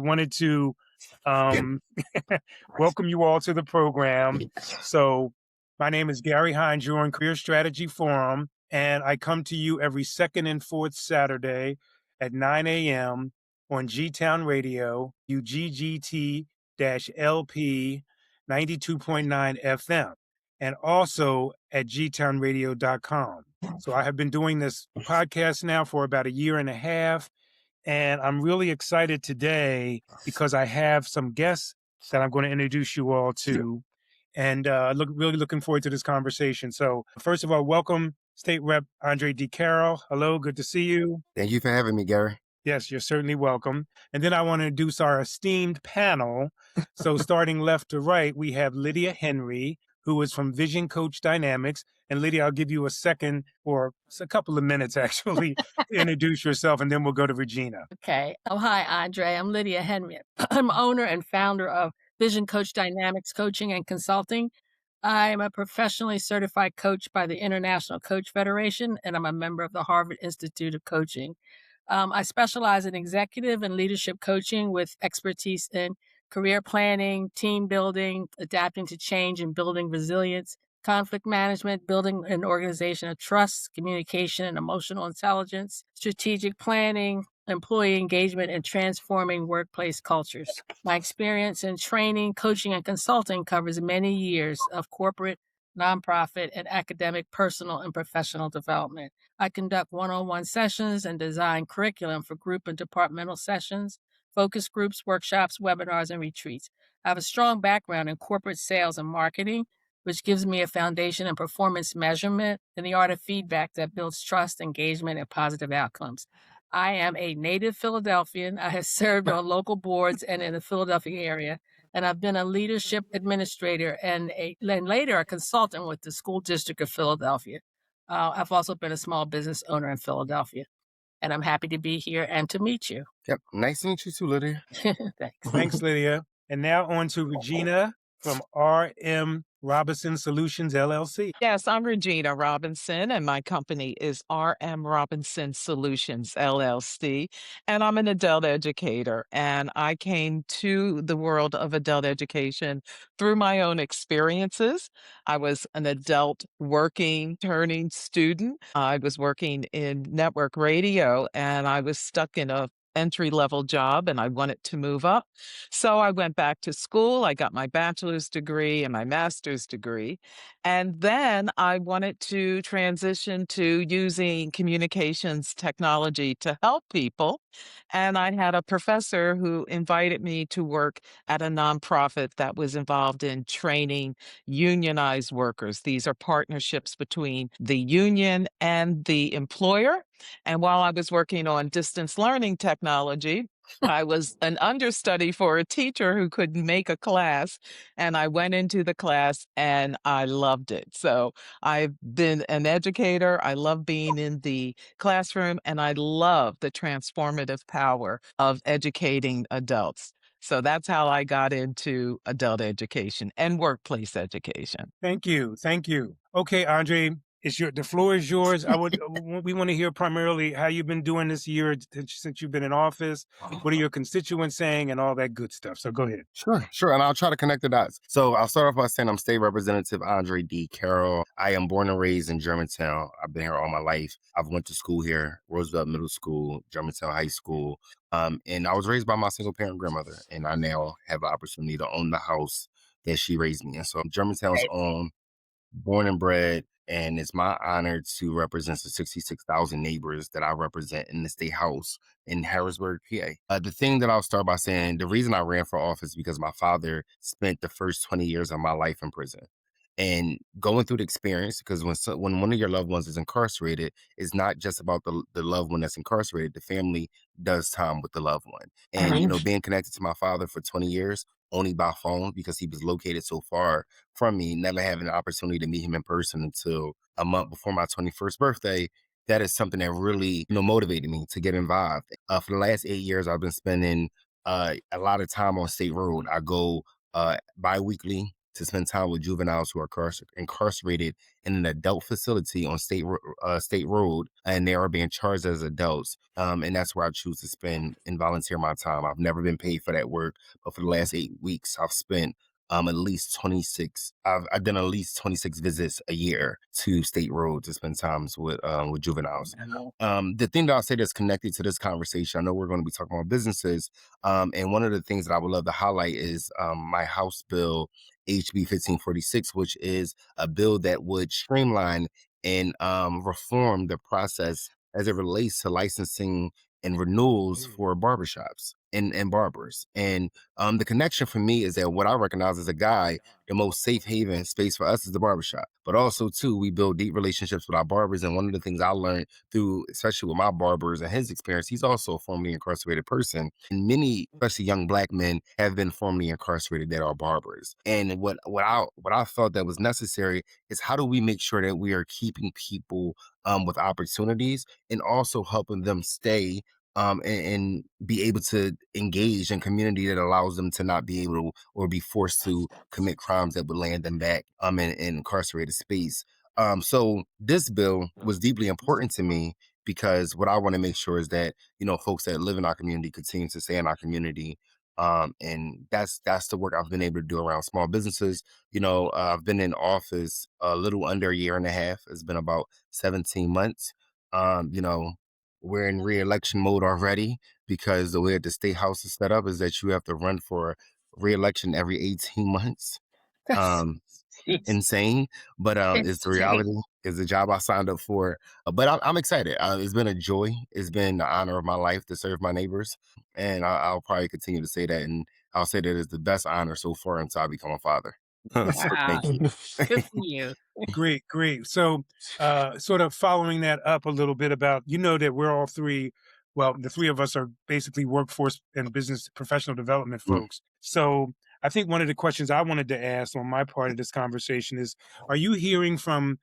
wanted to um, welcome you all to the program. So, my name is Gary Hines. You're on Career Strategy Forum, and I come to you every second and fourth Saturday at 9 a.m. on G-Town Radio, UGGT-LP 92.9 FM, and also at gtownradio.com. So I have been doing this podcast now for about a year and a half, and I'm really excited today because I have some guests that I'm going to introduce you all to, and really looking forward to this conversation. So first of all, welcome State Rep Andre D. Carroll. Hello, good to see you. Thank you for having me, Gary. Yes, you're certainly welcome. And then I want to introduce our esteemed panel. So starting left to right, we have Lydia Henry, who is from Vision Coach Dynamics. And Lydia, I'll give you a second or a couple of minutes actually to introduce yourself, and then we'll go to Regina. Okay. Oh, hi, Andre. I'm Lydia Henry. I'm owner and founder of Vision Coach Dynamics Coaching and Consulting. I'm a professionally certified coach by the International Coach Federation, and I'm a member of the Harvard Institute of Coaching. I specialize in executive and leadership coaching with expertise in career planning, team building, adapting to change and building resilience, conflict management, building an organization of trust, communication and emotional intelligence, strategic planning, employee engagement, and transforming workplace cultures. My experience in training, coaching, and consulting covers many years of corporate, nonprofit, and academic, personal, and professional development. I conduct one-on-one sessions and design curriculum for group and departmental sessions, focus groups, workshops, webinars, and retreats. I have a strong background in corporate sales and marketing, which gives me a foundation in performance measurement and the art of feedback that builds trust, engagement, and positive outcomes. I am a native Philadelphian. I have served on local boards and in the Philadelphia area, and I've been a leadership administrator and later a consultant with the School District of Philadelphia. I've also been a small business owner in Philadelphia, and I'm happy to be here and to meet you. Yep. Nice to meet you too, Lydia. Thanks. Thanks, Lydia. And now on to Regina from RM Robinson Solutions, LLC. Yes, I'm Regina Robinson, and my company is RM Robinson Solutions, LLC, and I'm an adult educator. And I came to the world of adult education through my own experiences. I was an adult working, turning student. I was working in network radio, and I was stuck in a entry-level job and I wanted to move up. So I went back to school. I got my bachelor's degree and my master's degree. And then I wanted to transition to using communications technology to help people. And I had a professor who invited me to work at a nonprofit that was involved in training unionized workers. These are partnerships between the union and the employer. And while I was working on distance learning technology, I was an understudy for a teacher who couldn't make a class, and I went into the class and I loved it. So I've been an educator. I love being in the classroom, and I love the transformative power of educating adults. So that's how I got into adult education and workplace education. Thank you. Thank you. Okay, Andre, the floor is yours. We want to hear primarily how you've been doing this year since you've been in office. What are your constituents saying and all that good stuff? So go ahead. Sure. And I'll try to connect the dots. So I'll start off by saying I'm State Representative Andre D. Carroll. I am born and raised in Germantown. I've been here all my life. I've went to school here, Roosevelt Middle School, Germantown High School. And I was raised by my single parent grandmother. And I now have the opportunity to own the house that she raised me in. So I'm Germantown's own, born and bred. And it's my honor to represent the 66,000 neighbors that I represent in the State House in Harrisburg, PA. The thing that I'll start by saying, the reason I ran for office is because my father spent the first 20 years of my life in prison. And going through the experience, because when one of your loved ones is incarcerated, it's not just about the loved one that's incarcerated. The family does time with the loved one. And, being connected to my father for 20 years, only by phone because he was located so far from me, never having the opportunity to meet him in person until a month before my 21st birthday, that is something that really, motivated me to get involved. For the last 8 years, I've been spending a lot of time on State Road. I go bi-weekly to spend time with juveniles who are incarcerated in an adult facility on state road, and they are being charged as adults. And that's where I choose to spend and volunteer my time. I've never been paid for that work, but for the last 8 weeks, I've spent at least 26. I've done at least 26 visits a year to State Road to spend times with juveniles. The thing that I'll say that's connected to this conversation, I know we're going to be talking about businesses, and one of the things that I would love to highlight is my House bill HB 1546, which is a bill that would streamline and reform the process as it relates to licensing and renewals for barbershops and barbers. And the connection for me is that what I recognize as a guy, the most safe haven space for us is the barbershop. But also, too, we build deep relationships with our barbers. And one of the things I learned through, especially with my barbers and his experience, he's also a formerly incarcerated person. And many, especially young Black men, have been formerly incarcerated that are barbers. And what I felt that was necessary is how do we make sure that we are keeping people with opportunities and also helping them stay and be able to engage in community that allows them to not be able to or be forced to commit crimes that would land them back in incarcerated space. So this bill was deeply important to me because what I want to make sure is that, folks that live in our community continue to stay in our community. And that's the work I've been able to do around small businesses. I've been in office a little under a year and a half. It's been about 17 months. We're in re-election mode already because the way that the state house is set up is that you have to run for re-election every 18 months. Insane, but it's the reality. It's the job I signed up for. But I'm excited. It's been a joy. It's been the honor of my life to serve my neighbors, and I'll probably continue to say that. And I'll say that it's the best honor so far until I become a father. So thank you. Good for you. Great. So, sort of following that up a little bit about, that we're all three, well, the three of us are basically workforce and business professional development folks. So I think one of the questions I wanted to ask on my part of this conversation is, are you hearing from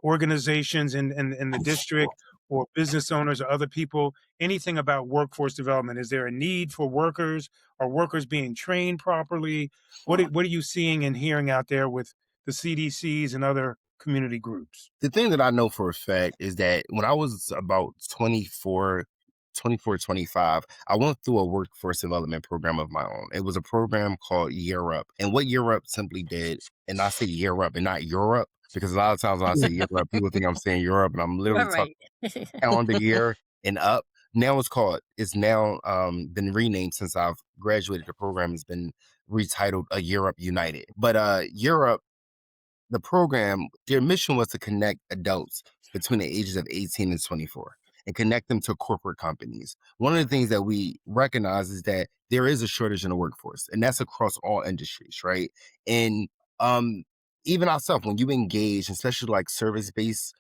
organizations in the district or business owners or other people anything about workforce development? Is there a need for workers? Are workers being trained properly? What are you seeing and hearing out there with the CDCs and other community groups? The thing that I know for a fact is that when I was about 24, 25, I went through a workforce development program of my own. It was a program called Year Up. And what Year Up simply did, and I say Year Up and not Europe, because a lot of times when I say Year Up, people think I'm saying Europe, and I'm literally talking calendar year and up. Now it's now been renamed since I've graduated. The program has been retitled a Year Up United. But Year Up, the program, their mission was to connect adults between the ages of 18 and 24 and connect them to corporate companies. One of the things that we recognize is that there is a shortage in the workforce, and that's across all industries, right? And even ourselves, when you engage, especially like service-based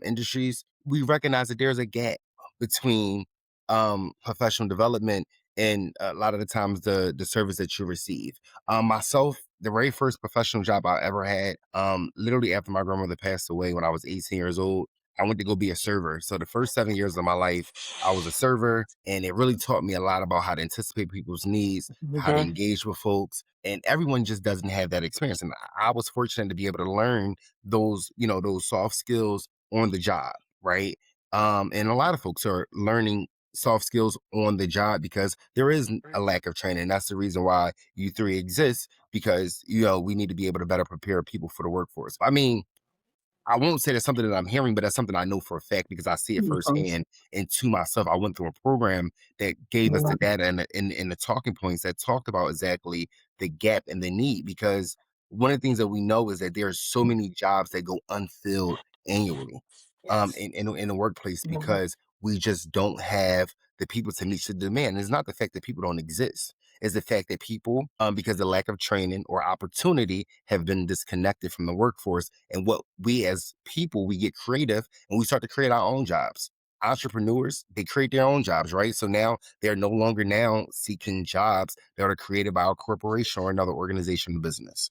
industries, we recognize that there's a gap between professional development and a lot of the times the service that you receive. Myself, the very first professional job I ever had, literally after my grandmother passed away when I was 18 years old, I went to go be a server. So the first 7 years of my life, I was a server, and it really taught me a lot about how to anticipate people's needs, how to engage with folks, and everyone just doesn't have that experience. And I was fortunate to be able to learn those soft skills on the job, right? And a lot of folks are learning soft skills on the job because there is a lack of training. That's the reason why U3 exists, because we need to be able to better prepare people for the workforce. I mean, I won't say that's something that I'm hearing, but that's something I know for a fact because I see it firsthand. And to myself, I went through a program that gave us the data and the talking points that talked about exactly the gap and the need. Because one of the things that we know is that there are so many jobs that go unfilled annually in the workplace because we just don't have the people to meet the demand. And it's not the fact that people don't exist. It's the fact that people, because of lack of training or opportunity, have been disconnected from the workforce. And what we as people, we get creative and we start to create our own jobs. Entrepreneurs, they create their own jobs, right? So now they're no longer now seeking jobs that are created by a corporation or another organization or business.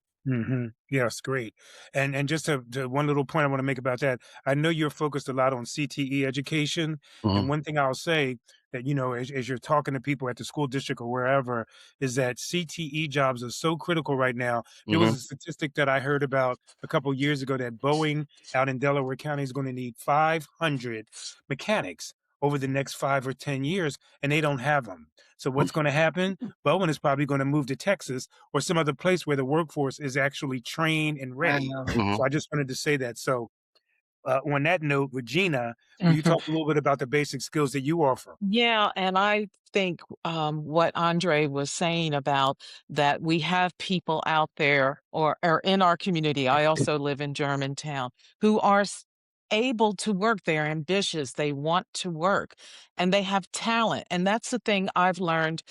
Yes, great. And just to one little point I want to make about that, I know you're focused a lot on CTE education. And one thing I'll say, that, as you're talking to people at the school district or wherever, is that CTE jobs are so critical right now. There was Hmm. a statistic that I heard about a couple years ago that Boeing out in Delaware County is going to need 500 mechanics over the next 5 or 10 years, and they don't have them. So what's going to happen? Boeing is probably going to move to Texas or some other place where the workforce is actually trained and ready. Hmm. So I just wanted to say that. So on that note, Regina, will you Mhm. talk a little bit about the basic skills that you offer? Yeah, and I think what Andre was saying about that we have people out there or in our community. I also live in Germantown who are able to work. They're ambitious. They want to work, and they have talent. And that's the thing I've learned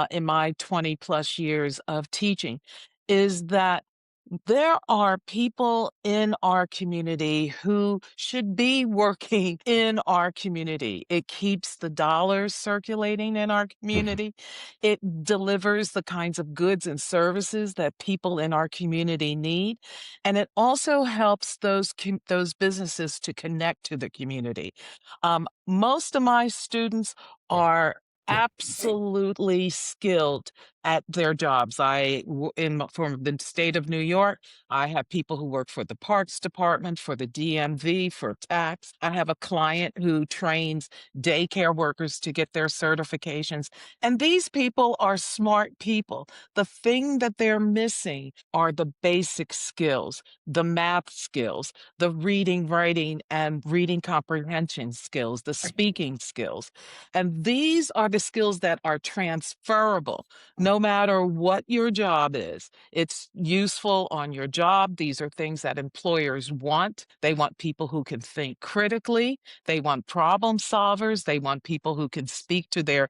in my 20 plus years of teaching, is that there are people in our community who should be working in our community. It keeps the dollars circulating in our community. It delivers the kinds of goods and services that people in our community need. And it also helps those businesses to connect to the community. Most of my students are absolutely skilled at their jobs. From the state of New York, I have people who work for the Parks Department, for the DMV, for tax. I have a client who trains daycare workers to get their certifications. And these people are smart people. The thing that they're missing are the basic skills, the math skills, the reading, writing, and reading comprehension skills, the speaking skills. And these are the skills that are transferable no matter what your job is. It's useful on your job. These are things that employers want. They want people who can think critically. They want problem solvers. They want people who can speak to their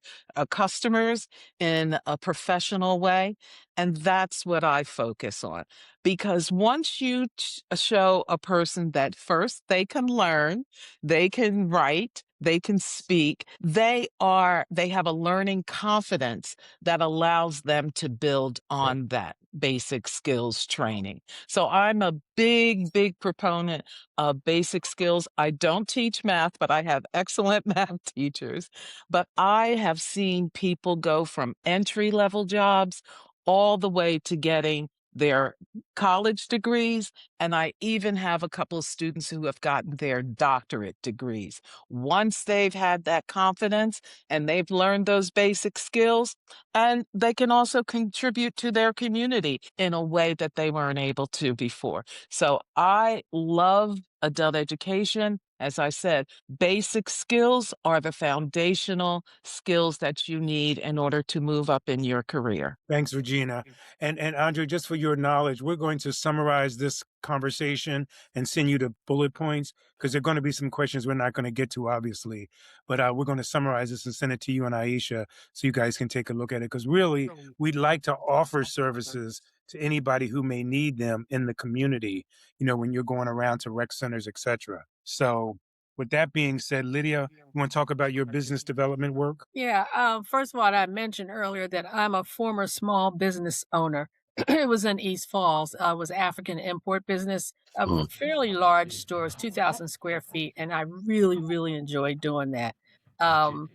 customers in a professional way. And that's what I focus on. Because once you show a person that first they can learn, they can write, they can speak, they have a learning confidence that allows them to build on that basic skills training. So I'm a big proponent of basic skills. I don't teach math, but I have excellent math teachers. But I have seen people go from entry level jobs all the way to getting their college degrees. And I even have a couple of students who have gotten their doctorate degrees. Once they've had that confidence and they've learned those basic skills, and they can also contribute to their community in a way that they weren't able to before. So I love adult education. As I said, basic skills are the foundational skills that you need in order to move up in your career. Thanks, Regina. And Andre, just for your knowledge, we're going to summarize this conversation and send you the bullet points because there are going to be some questions we're not going to get to, obviously. But we're going to summarize this and send it to you and Aisha so you guys can take a look at it. Because really, we'd like to offer services to anybody who may need them in the community, when you're going around to rec centers, etc. So with that being said, Lydia, you want to talk about your business development work? Yeah. First of all, I mentioned earlier that I'm a former small business owner. It was in East Falls. Was African import business, a Mhm. fairly large stores, 2,000 square feet, and I really enjoyed doing that. Um,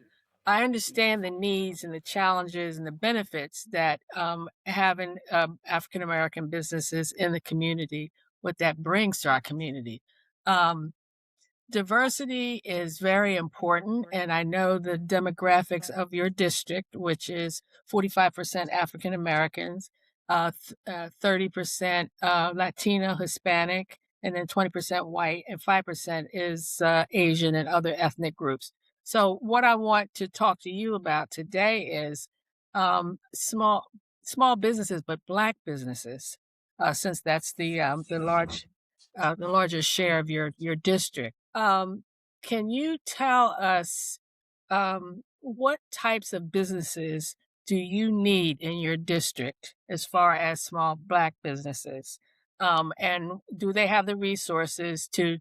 I understand the needs and the challenges and the benefits that having African American businesses in the community, what that brings to our community. Um, Diversity is very important, and I know the demographics of your district, which is 45% African Americans, 30% Latino, Hispanic, and then 20% white, and 5% is Asian and other ethnic groups. So, what I want to talk to you about today is small businesses, but Black businesses, since that's the largest share of your district. Can you tell us what types of businesses do you need in your district as far as small Black businesses? And do they have the resources to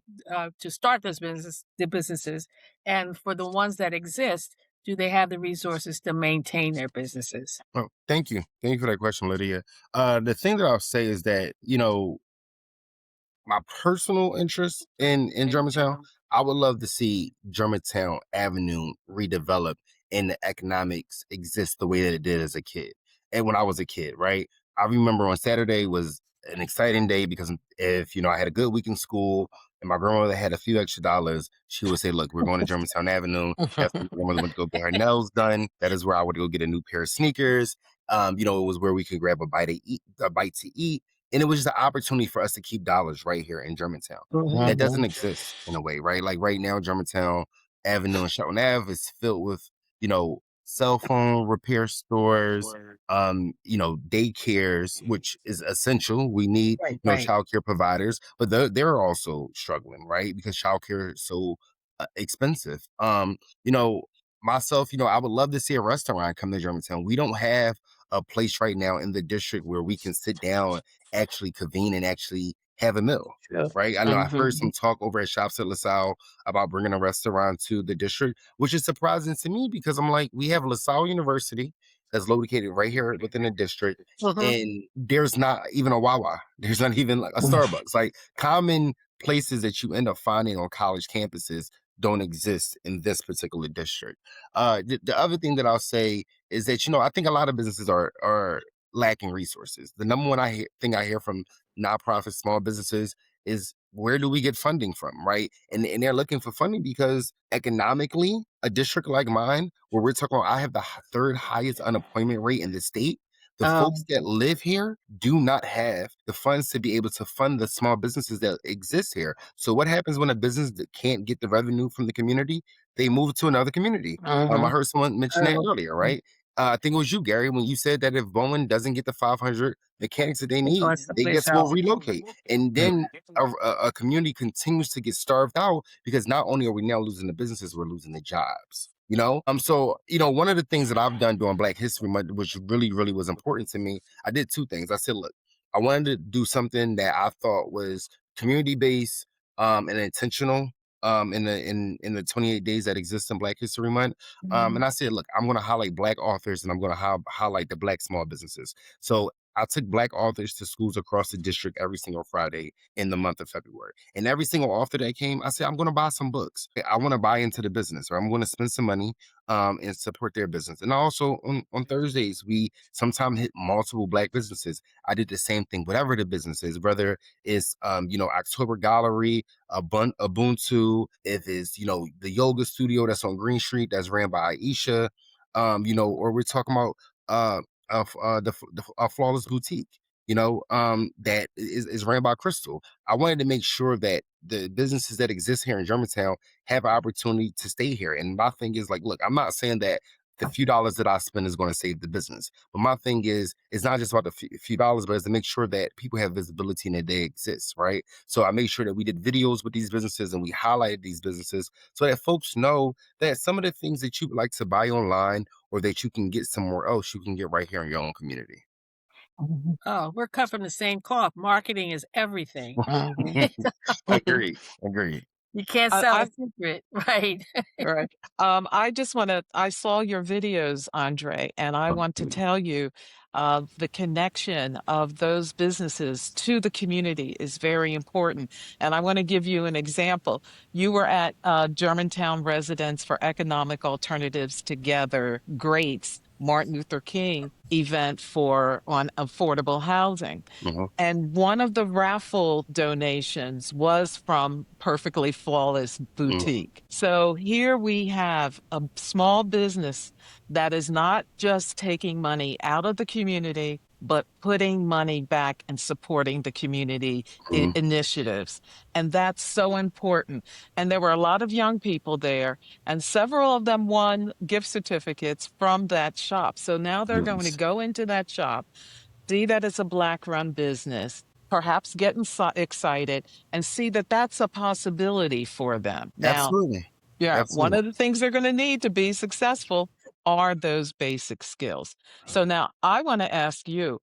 start the businesses? And for the ones that exist, do they have the resources to maintain their businesses? Oh, thank you. Thank you for that question, Lydia. The thing that I'll say is that, my personal interest in Germantown, I would love to see Germantown Avenue redeveloped and the economics exist the way that it did as a kid. And when I was a kid, right? I remember on Saturday was an exciting day because if, I had a good week in school and my grandmother had a few extra dollars, she would say, look, we're going to Germantown Avenue. That's where my grandmother went to go get her nails done. That is where I would go get a new pair of sneakers. It was where we could grab a bite to eat. And it was just an opportunity for us to keep dollars right here in Germantown. That doesn't exist in a way, right? Like right now, Germantown Avenue and Shelton Ave is filled with, cell phone repair stores, daycares, which is essential. We need, Right. childcare providers, but they're also struggling, right? Because childcare is so expensive. You know, myself, I would love to see a restaurant come to Germantown. We don't have a place right now in the district where we can sit down, actually convene, and actually have a meal. True. Right. I know I've heard some talk over at Shops at LaSalle about bringing a restaurant to the district, which is surprising to me because I'm like, we have LaSalle University that's located right here within the district, and there's not even a Wawa. There's not even like a Starbucks. Like common places that you end up finding on college campuses don't exist in this particular district. The other thing that I'll say is that, I think a lot of businesses are lacking resources. The number one thing I hear from nonprofit small businesses is where do we get funding from, right? And they're looking for funding because economically, a district like mine, where we're talking about, I have the third highest unemployment rate in the state. The folks that live here do not have the funds to be able to fund the small businesses that exist here. So what happens when a business that can't get the revenue from the community? They move to another community. I heard someone mention that earlier, right? I think it was you, Gary, when you said that if Bowen doesn't get the 500 mechanics that they need, they guess will relocate. And then a community continues to get starved out because not only are we now losing the businesses, we're losing the jobs. So one of the things that I've done during Black History Month, which really, really was important to me, I did two things. I said, look, I wanted to do something that I thought was community based and intentional in the 28 days that exist in Black History Month. And I said, look, I'm going to highlight Black authors and I'm going to highlight the Black small businesses. So I took Black authors to schools across the district every single Friday in the month of February. And every single author that came, I said, I'm going to buy some books. I want to buy into the business, or I'm going to spend some money and support their business. And also on Thursdays, we sometimes hit multiple Black businesses. I did the same thing, whatever the business is, whether it's, October Gallery, Ubuntu, if it's, the yoga studio that's on Green Street that's ran by Aisha, or we're talking about the Flawless Boutique, that is ran by Crystal. I wanted to make sure that the businesses that exist here in Germantown have an opportunity to stay here. And my thing is like, look, I'm not saying that the few dollars that I spend is going to save the business. But my thing is, it's not just about the few dollars, but it's to make sure that people have visibility and that they exist, right? So I made sure that we did videos with these businesses and we highlighted these businesses so that folks know that some of the things that you would like to buy online or that you can get somewhere else, you can get right here in your own community. Oh, we're cut from the same cloth. Marketing is everything. Agreed. You can't I, sell I a secret, right? Right. I saw your videos, Andre, and I want to tell you the connection of those businesses to the community is very important. And I want to give you an example. You were at Germantown Residents for Economic Alternatives Together, GREATS, Martin Luther King event on affordable housing. And one of the raffle donations was from Perfectly Flawless Boutique. So here we have a small business that is not just taking money out of the community, but putting money back and supporting the community initiatives. And that's so important. And there were a lot of young people there, and several of them won gift certificates from that shop. So now they're going to go into that shop, see that it's a Black-run business, perhaps get excited, and see that that's a possibility for them. Now, Absolutely. yeah, one Absolutely. of the things they're going to need to be successful are those basic skills. So now I want to ask you,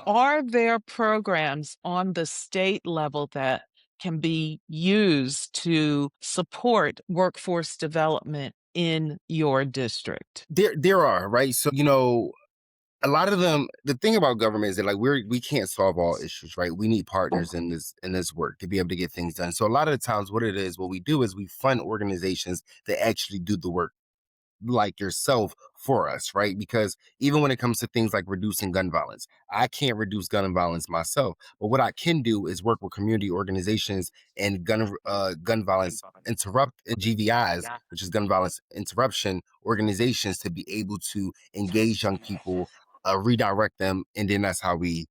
are there programs on the state level that can be used to support workforce development in your district? There are, right? So, a lot of them, the thing about government is that like we can't solve all issues, right? We need partners in this work to be able to get things done. So a lot of the times what we do is we fund organizations that actually do the work like yourself for us, right? Because even when it comes to things like reducing gun violence, I can't reduce gun violence myself, but what I can do is work with community organizations and gun violence interrupt GVIs, which is gun violence interruption organizations, to be able to engage young people, redirect them, and then that's how we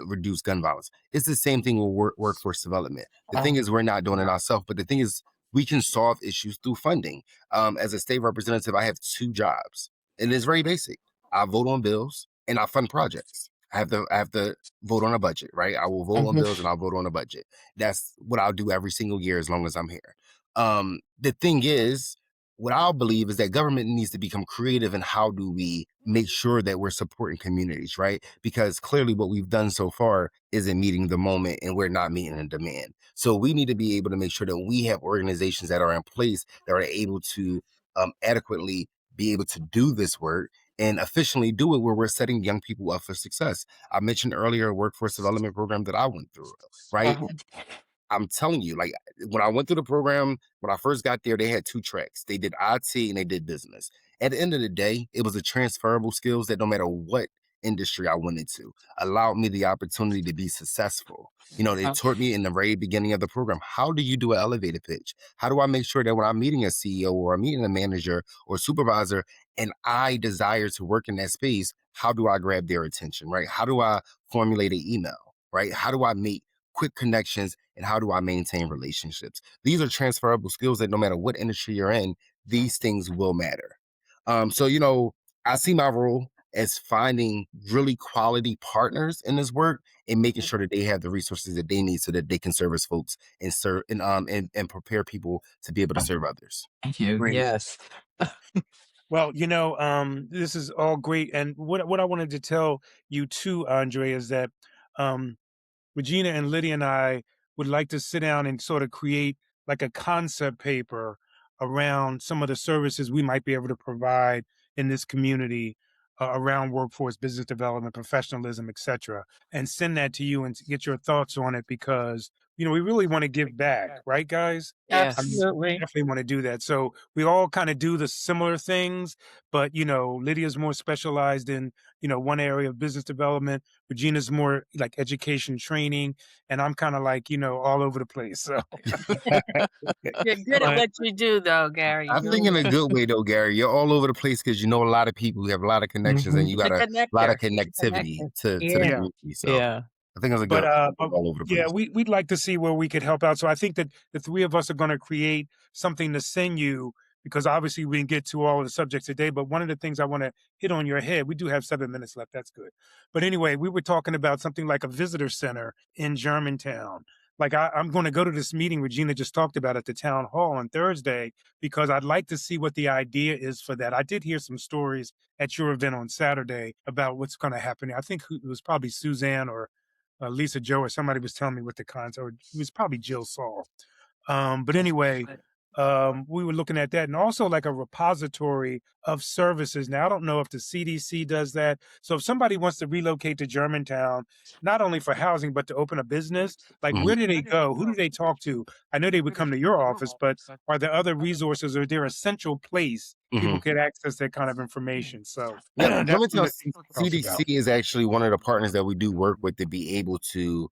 reduce gun violence. It's the same thing with workforce development. The thing is, we're not doing it ourselves, but the thing is, we can solve issues through funding. As a state representative, I have 2 jobs, and it's very basic. I vote on bills and I fund projects. I have to vote on a budget, right? I will vote on bills and I'll vote on a budget. That's what I'll do every single year as long as I'm here. The thing is, what I'll believe is that government needs to become creative in how do we make sure that we're supporting communities, right? Because clearly what we've done so far isn't meeting the moment and we're not meeting the demand. So we need to be able to make sure that we have organizations that are in place that are able to adequately be able to do this work and efficiently do it where we're setting young people up for success. I mentioned earlier a workforce development program that I went through, right? I'm telling you, like when I went through the program, when I first got there, they had 2 tracks. They did IT and they did business. At the end of the day, it was a transferable skills that no matter what industry I went into, allowed me the opportunity to be successful. You know, they taught me in the very beginning of the program, how do you do an elevator pitch? How do I make sure that when I'm meeting a CEO or I'm meeting a manager or supervisor and I desire to work in that space, how do I grab their attention, right? How do I formulate an email, right? How do I make quick connections, and how do I maintain relationships? These are transferable skills that no matter what industry you're in, these things will matter. So, you know, I see my role as finding really quality partners in this work and making sure that they have the resources that they need so that they can service folks and serve and prepare people to be able to serve others. Thank you. Great. Yes. Well, this is all great. And what I wanted to tell you too, Andre, is that um, Regina and Lydia and I would like to sit down and sort of create like a concept paper around some of the services we might be able to provide in this community around workforce, business development, professionalism, et cetera, and send that to you and to get your thoughts on it because, we really want to give back, right, guys? Yes. I mean, Absolutely. definitely want to do that. So we all kind of do the similar things, but, Lydia's more specialized in, one area of business development. Regina's more like education training, and I'm kind of like, all over the place. So, You're good at but what you do, though, Gary. I You're think in really a good way though, Gary. You're all over the place because you know a lot of people, you have a lot of connections, and you He's got a a lot of connector. He's a connectivity connector. to the Yeah. yeah. community. So Yeah. I think it's a But good all over the yeah, place. we'd like to see where we could help out. So I think that the 3 of us are going to create something to send you because obviously we didn't get to all of the subjects today. But one of the things I want to hit on your head, we do have 7 minutes left. That's good. But anyway, we were talking about something like a visitor center in Germantown. Like I'm going to go to this meeting Regina just talked about at the town hall on Thursday because I'd like to see what the idea is for that. I did hear some stories at your event on Saturday about what's going to happen. I think it was probably Suzanne or Lisa Joe or somebody was telling me what the concept, or it was probably Jill Saul. But anyway, we were looking at that and also like a repository of services. Now, I don't know if the CDC does that. So if somebody wants to relocate to Germantown, not only for housing, but to open a business, like Mhm. where do they go? Who do they talk to? I know they would come to your office, but are there other resources or is there a central place people Mhm. could access that kind of information? So Yep, that's one Germantown of the things we talked CDC about. is actually one of the partners that we do work with to be able to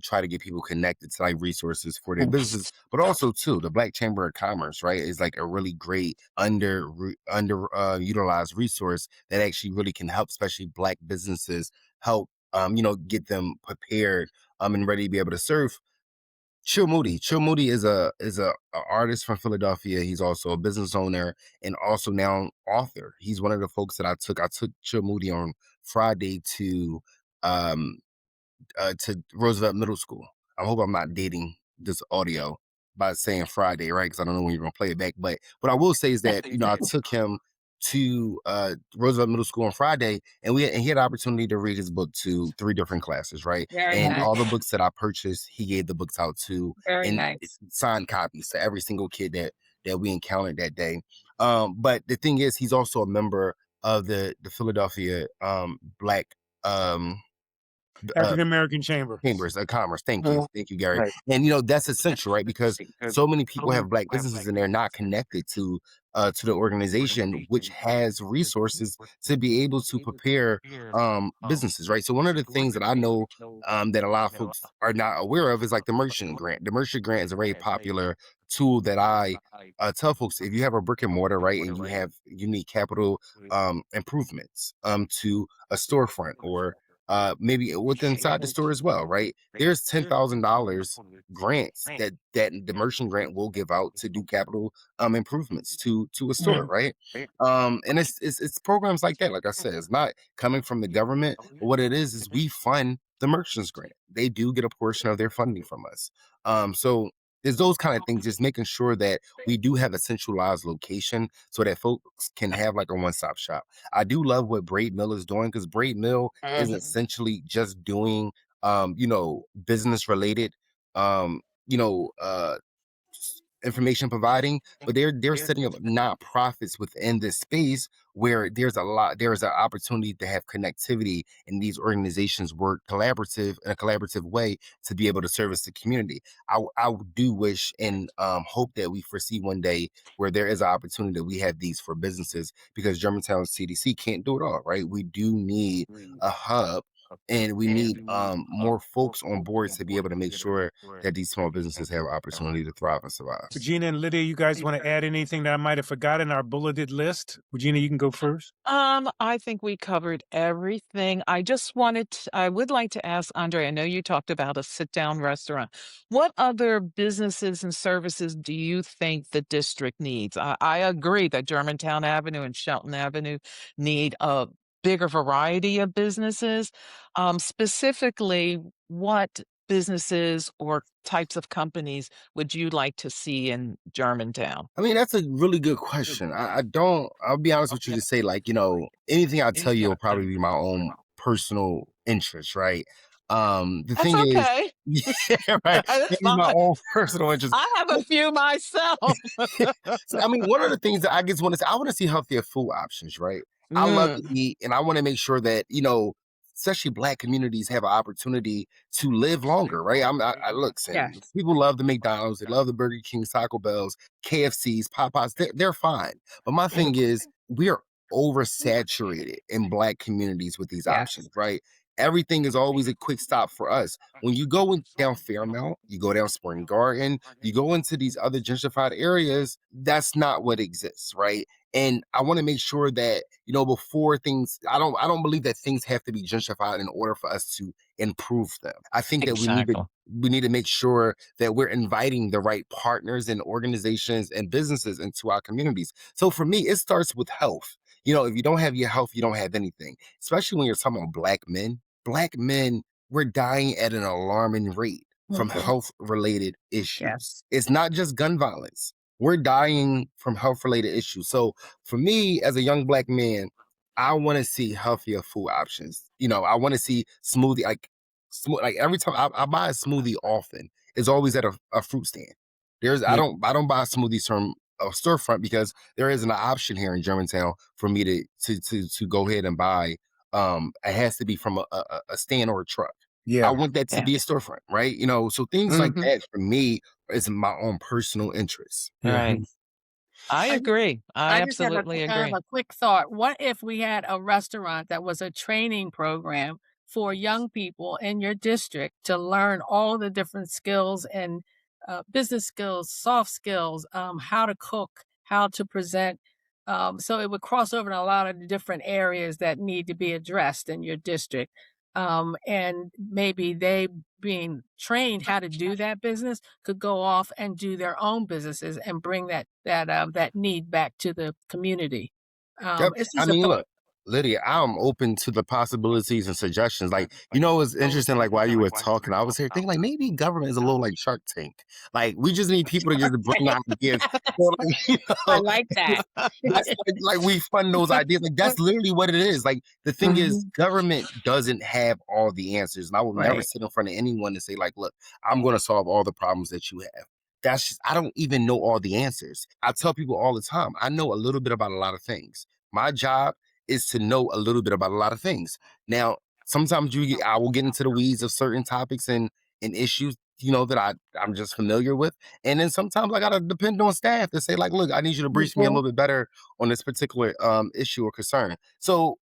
try to get people connected to like resources for their businesses, but also too the Black Chamber of Commerce, right, is like a really great utilized resource that actually really can help, especially Black businesses, help get them prepared and ready to be able to serve. Chill Moody. Chill Moody is a artist from Philadelphia. He's also a business owner and also now author. He's one of the folks that I took. I took Chill Moody on Friday um to Roosevelt Middle School. I hope I'm not dating this audio by saying Friday, right? Because I don't know when you're gonna play it back. But what I will say is that I took him to Roosevelt Middle School on Friday, and he had the opportunity to read his book to 3 different classes, right? Very And nice. all the books that I purchased, he gave the books out to Very and nice. signed copies to every single kid that we encountered that day. But the thing is, he's also a member of the Philadelphia Black African American Chamber. Chambers of Commerce. Thank you. Thank you, Gary. Right. And that's essential, right? Because so many people have Black businesses and they're not connected to the organization, which has resources to be able to prepare businesses, right? So one of the things that I know that a lot of folks are not aware of is like the merchant grant. The merchant grant is a very popular tool that I tell folks, if you have a brick and mortar, right, and you need capital improvements to a storefront or maybe within inside the store as well, right? There's $10,000 grants that the merchant grant will give out to do capital improvements to a store, right? And it's programs like that. Like I said, it's not coming from the government, but what it is we fund the merchants grant. They do get a portion of their funding from us. So there's those kind of things, just making sure that we do have a centralized location so that folks can have like a one-stop shop. I do love what Braid Mill is doing, because Braid Mill is essentially just doing business related um you know uh information providing, but they're setting up nonprofits within this space where there's an opportunity to have connectivity, and these organizations work in a collaborative way to be able to service the community. I do wish and hope that we foresee one day where there is an opportunity that we have these for businesses, because Germantown CDC can't do it all, right? We do need a hub, and we need more folks on board to be able to make sure that these small businesses have opportunity to thrive and survive. Regina and Lydia, you guys want to add anything that I might have forgotten our bulleted list? Regina, you can go first. I think we covered everything. I would like to ask Andre, I know you talked about a sit-down restaurant. What other businesses and services do you think the district needs? I agree that Germantown Avenue and Shelton Avenue need a bigger variety of businesses. Specifically, what businesses or types of companies would you like to see in Germantown? I mean, that's a really good question. I'll be honest with you to say, like, anything I tell you will probably be my own personal interest, right? The That's thing is, okay. yeah, right. That's It's my fine. own personal interest. I have a few myself. So, I mean, one of the things that I just want to say, I want to see healthier food options, right? I love to Mm, eat, and I want to make sure that, especially Black communities have an opportunity to live longer, right? I look, Sam, Yes. people love the McDonald's, they love the Burger Kings, Taco Bells, KFCs, Popeyes, they're fine. But my thing is, we are oversaturated in Black communities with these options, Yes. right? Everything is always a quick stop for us. When you go down Fairmount, you go down Spring Garden, you go into these other gentrified areas, that's not what exists, right? And I want to make sure that, before things, I don't believe that things have to be gentrified in order for us to improve them. I think that exactly. we need to make sure that we're inviting the right partners and organizations and businesses into our communities. So for me, it starts with health. If you don't have your health, you don't have anything. Especially when you're talking about Black men. Black men, we're dying at an alarming rate from Mhm. health related issues. Yes. It's not just gun violence. We're dying from health related issues. So for me, as a young Black man, I want to see healthier food options. I want to see smoothie, like every time I buy a smoothie often, it's always at a fruit stand. Yeah. I don't buy smoothies from a storefront, because there isn't an option here in Germantown for me to go ahead and buy. It has to be from a stand or a truck. I Yeah. want that to Yeah. be a storefront, right? So things like Mhm. that for me is my own personal interest. Yeah. Right. I I agree. I I just have absolutely agree. a quick thought. What if we had a restaurant that was a training program for young people in your district to learn all the different skills and business skills, soft skills, how to cook, how to present. So it would cross over in a lot of the different areas that need to be addressed in your district. And maybe they, being trained how to do that business, could go off and do their own businesses and bring that need back to the community. Yep. It's I just a mean, thought. look, Lydia, I'm open to the possibilities and suggestions. Like, it's interesting, like while you were talking, I was here thinking like maybe government is a little like Shark Tank. Like we just need people to just bring ideas. So, like, I like that. that's like we fund those ideas. Like that's literally what it is. Like the thing is, Mhm. government doesn't have all the answers. And I will never Right. sit in front of anyone and say, like, look, I'm gonna solve all the problems that you have. That's just I don't even know all the answers. I tell people all the time, I know a little bit about a lot of things. My job is to know a little bit about a lot of things. Now, sometimes I will get into the weeds of certain topics and issues, that I'm just familiar with. And then sometimes I gotta depend on staff to say, like, look, I need you to brief me a Mhm. little bit better on this particular issue or concern. So,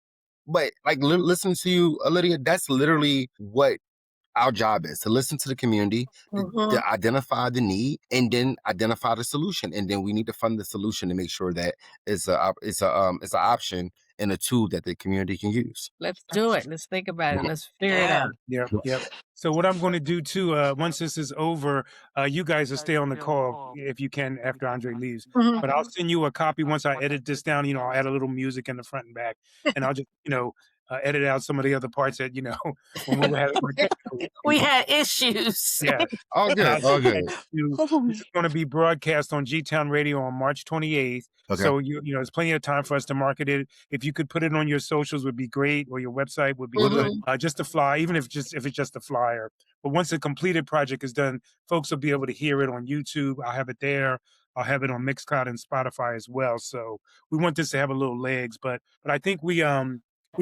but like listening to you, Lydia, that's literally what our job is, to listen to the community, Mhm. to identify the need, and then identify the solution. And then we need to fund the solution to make sure that it's an option and a tool that the community can use. Let's do it. Let's think about it. Yeah. Let's figure it Yeah. out. Yep, yep. So what I'm going to do too, once this is over, you guys will stay on the call if you can after Andre leaves. Mhm. But I'll send you a copy once I edit this down. I'll add a little music in the front and back, and I'll just edit out some of the other parts that when we were having our technical We issues. had issues. Yeah, All and I'll good, all send that good. to this is going to be broadcast on G-Town Radio on March 28th. Okay. So there's plenty of time for us to market it. If you could put it on your socials, would be great, or your website would be Will do. good. Just a fly, even if it's just a flyer. But once the completed project is done, folks will be able to hear it on YouTube. I'll have it there. I'll have it on Mixcloud and Spotify as well. So we want this to have a little legs, but I think we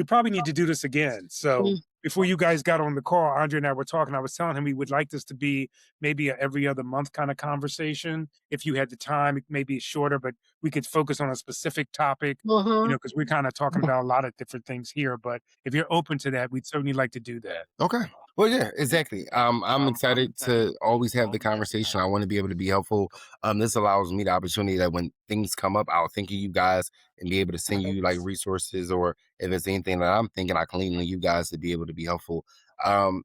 probably need to do this again. So before you guys got on the call, Andre and I were talking. I was telling him we would like this to be maybe a every other month kind of conversation. If you had the time, maybe it's shorter, but we could focus on a specific topic, Mhm. because we're kind of talking about a lot of different things here. But if you're open to that, we'd certainly like to do that. Okay. Well, yeah, exactly. I'm excited to always have the conversation. I want to be able to be helpful. This allows me the opportunity that when things come up, I'll think of you guys and be able to send you like resources, or if it's anything that I'm thinking, I can lean on you guys to be able to be helpful.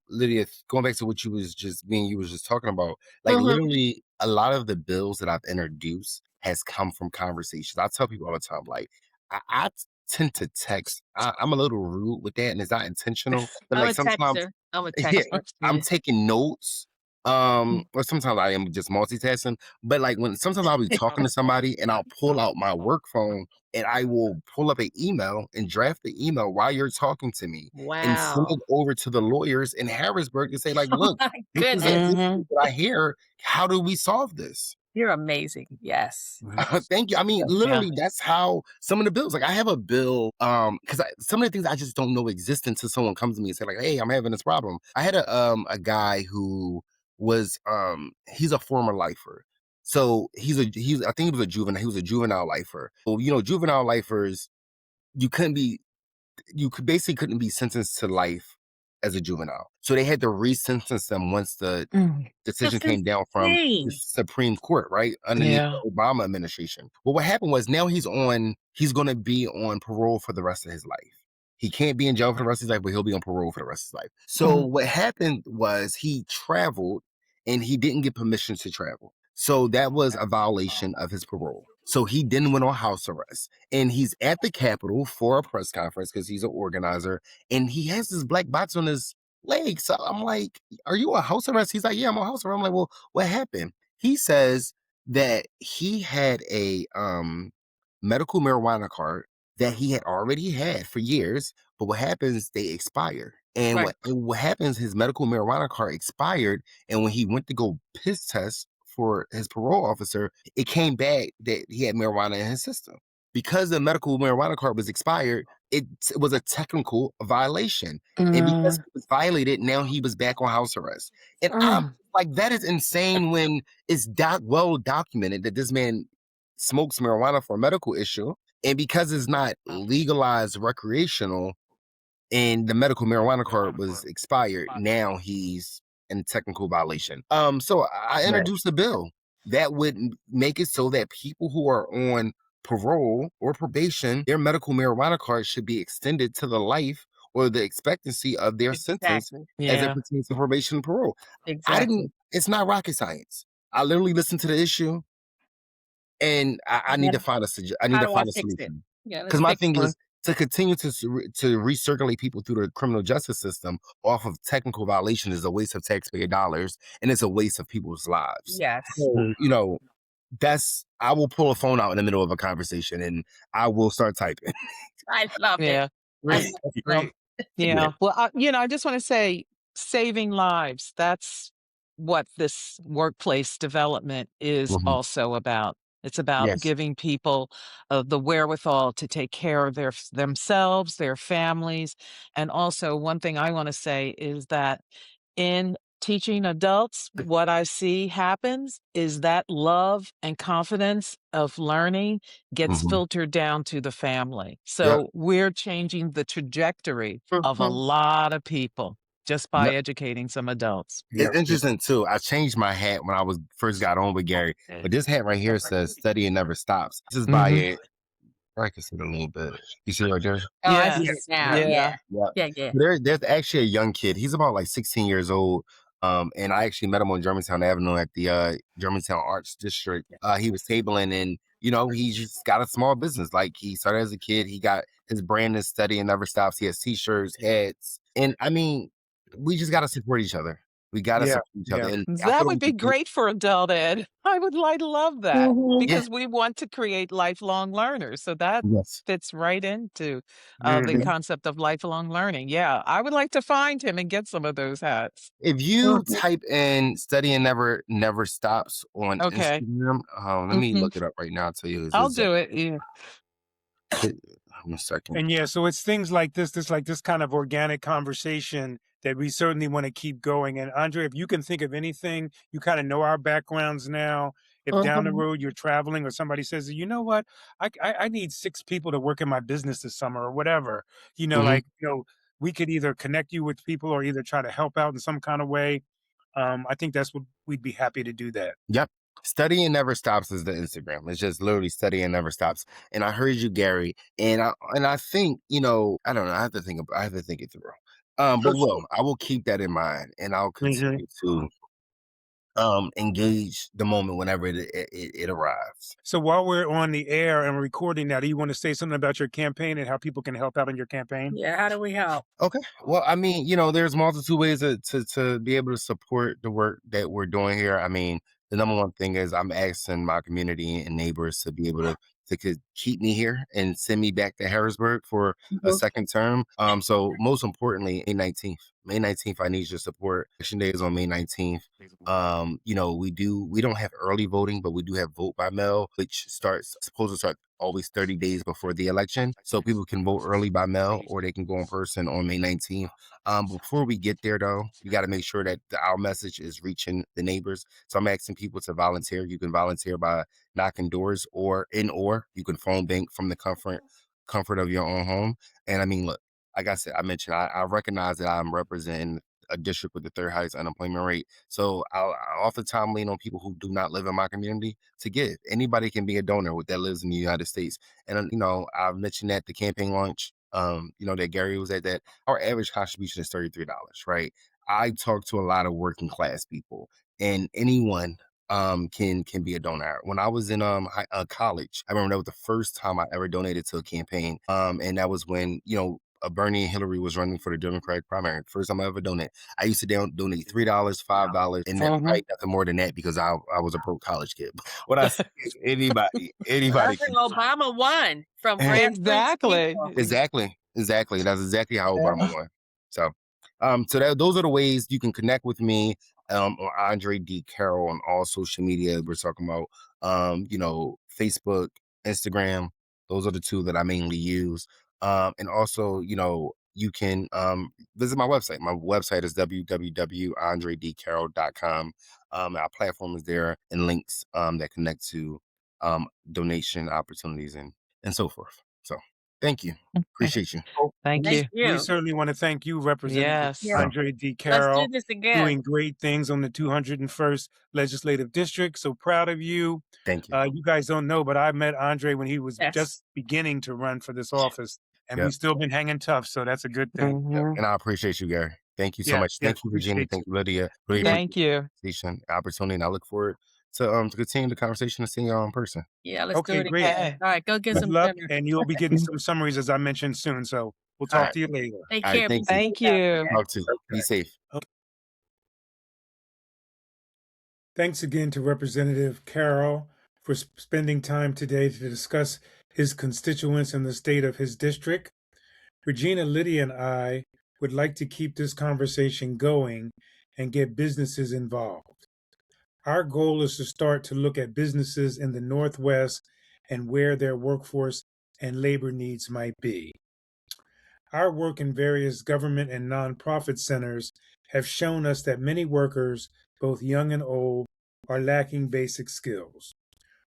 Lydia, going back to what you was just talking about, like Mhm. literally a lot of the bills that I've introduced has come from conversations. I tell people all the time, like I tend to text. I'm a little rude with that, and it's not intentional. But I'm like a sometimes, texter. I'm a yeah, texter. I'm Yeah. taking notes. Or sometimes I am just multitasking. But like when sometimes I'll be talking to somebody and I'll pull out my work phone and I will pull up an email and draft the email while you're talking to me and send Wow. it over to the lawyers in Harrisburg to say, like, Oh look, my this is an goodness. issue that I hear. How do we solve this? You're amazing. Yes. Thank you. I mean, Yeah. literally, that's how some of the bills. Like, I have a bill, because some of the things I just don't know exist until someone comes to me and say, like, "Hey, I'm having this problem." I had a guy who was he's a former lifer, so he's I think he was a juvenile. He was a juvenile lifer. Well, juvenile lifers, you couldn't be you could basically couldn't be sentenced to life as a juvenile. So they had to re-sentence them once the decision That's came down from the insane. Supreme Court, right? Underneath Yeah. the Obama administration. Well, what happened was now he's going to be on parole for the rest of his life. He can't be in jail for the rest of his life, but he'll be on parole for the rest of his life. So what happened was he traveled and he didn't get permission to travel. So that was a violation of his parole. So he then went on house arrest and he's at the Capitol for a press conference because he's an organizer and he has this black box on his leg. So I'm like, are you on house arrest? He's like, yeah, I'm on house arrest. I'm like, well, what happened? He says that he had a medical marijuana card that he had already had for years, but what happens, they expire. And Right. what happens, his medical marijuana card expired, and when he went to go piss test for his parole officer, it came back that he had marijuana in his system. Because the medical marijuana card was expired, it was a technical violation. And because it was violated, now he was back on house arrest. And I'm like, that is insane when it's well documented that this man smokes marijuana for a medical issue. And because it's not legalized recreational and the medical marijuana card was expired, now he's in technical violation. So I introduced a bill that would make it so that people who are on parole or probation, their medical marijuana card should be extended to the life or the expectancy of their sentence Exactly. as it Yeah. pertains to probation and parole. Exactly. It's not rocket science. I literally listened to the issue and I need to find I need How to do I find a fix it? solution. Yeah, let's Because my fix thing it. is to continue to recirculate people through the criminal justice system off of technical violation is a waste of taxpayer dollars and it's a waste of people's lives. Yes. So, I will pull a phone out in the middle of a conversation and I will start typing. I love it. Yeah. I Great, love that's it. great. Yeah. Yeah. Well, I just want to say saving lives, that's what this workplace development is Mhm. also about. It's about Yes. giving people the wherewithal to take care of themselves, their families. And also, one thing I want to say is that in teaching adults, what I see happens is that love and confidence of learning gets Hmm. filtered down to the family. Yep. So we're changing the trajectory of a Mhm. lot of people just by Yep. educating some adults. It's Yep. Yep. interesting too. I changed my hat when I was first got on with Gary, but this hat right here says "Study and Never Stops." This is by Mhm. it. I can see it a little bit. You see it right there? Oh, I see Yes. it now. Yeah. Yeah. Yeah. Yeah, yeah. There's actually a young kid. He's about like 16 years old. And I actually met him on Germantown Avenue at the Germantown Arts District. He was tabling and he just got a small business. Like he started as a kid. He got his brand is Steady and Never Stops. He has t-shirts, hats. And I mean, we just gotta support each other. We gotta Yeah. support each other. Yeah. And I That thought it would was be great for adult ed. I love that Mhm. yeah, because we want to create lifelong learners. So that yes. fits right into the Mhm. concept of lifelong learning. Yeah, I would like to find him and get some of those hats. If you Mhm. type in Study and Never Stops on Okay. Instagram, let me Mhm. look it up right now. I'll tell you his I'll exact. do it. Yeah. One second. And yeah, so it's things like this kind of organic conversation that we certainly want to keep going. And Andre, if you can think of anything, you kind of know our backgrounds now. If down the Mhm. road you're traveling or somebody says, you know what, I need 6 people to work in my business this summer or whatever, Hmm. we could either connect you with people or either try to help out in some kind of way. I think that's what we'd be happy to do that. Yep. Study and Never Stops is the Instagram. It's just literally Study and Never Stops. And I heard you, Gary, and I think I don't know. I have to think it through. But I will keep that in mind, and I'll Mhm. continue to engage the moment whenever it arrives. So while we're on the air and recording now, do you want to say something about your campaign and how people can help out in your campaign? Yeah, how do we help? Okay. Well, I mean, there's multiple ways to be able to support the work that we're doing here. I mean, the number one thing is I'm asking my community and neighbors to be able to keep me here and send me back to Harrisburg for a Mhm. second term. So most importantly, May 19th. May 19th, I need your support. Election day is on May 19th. We don't have early voting, but we do have vote by mail, which supposed to start always 30 days before the election. So people can vote early by mail or they can go in person on May 19th. Before we get there though, we got to make sure that our message is reaching the neighbors. So I'm asking people to volunteer. You can volunteer by knocking doors or you can phone bank from the comfort of your own home. And I mean, look, like I mentioned, I recognize that I'm representing a district with the third highest unemployment rate. So I oftentimes lean on people who do not live in my community to give. Anybody can be a donor that lives in the United States. And I've mentioned that the campaign launch, that Gary was at that. Our average contribution is $33, right? I talk to a lot of working class people, and anyone can be a donor. When I was in college, I remember that was the first time I ever donated to a campaign. And that was when Bernie and Hillary was running for the Democratic primary. First time I ever donated. I used to donate $3, $5, and then Mhm. probably nothing more than that because I was a broke college kid. What I say, I anybody think can. Obama won from grassroots Exactly. people. Exactly. That's exactly how Obama won. So those are the ways you can connect with me. On Andre D. Carroll on all social media. We're talking about, Facebook, Instagram. Those are the two that I mainly use. And also, you can visit my website. My website is www.andredcarroll.com. Our platform is there and links that connect to donation opportunities and so forth. So thank you. Okay. Appreciate you. Oh, Thank Thank you. we you. certainly want to thank you, Representative Yeah, Yes. Andre D. let's do Carroll, this again. doing great things on the 201st Legislative District. So proud of you. Thank you. You guys don't know, but I met Andre when he was Yes. just beginning to run for this office, and Yep. we've still been hanging tough. So that's a good thing. Yep. Mhm. And I appreciate you, Gary. Thank you so Yeah, much. yeah, Thank you, Regina. appreciate Thank you. you, Lydia. Really Yeah. appreciate Thank you. the conversation, opportunity, and I look forward to continue the conversation and seeing y'all in person. Yeah, let's do Okay, it great. again. Okay. All right, go get Good some luck, dinner. and you'll be getting some summaries as I mentioned soon. So we'll All talk right. to you later. Take All right. care. Be Thank you. safe Thank out you. there. Talk to you. Be safe. Thanks again to Representative Carroll for spending time today to discuss his constituents and the state of his district. Regina, Lydia, and I would like to keep this conversation going and get businesses involved. Our goal is to start to look at businesses in the Northwest and where their workforce and labor needs might be. Our work in various government and nonprofit centers have shown us that many workers, both young and old, are lacking basic skills.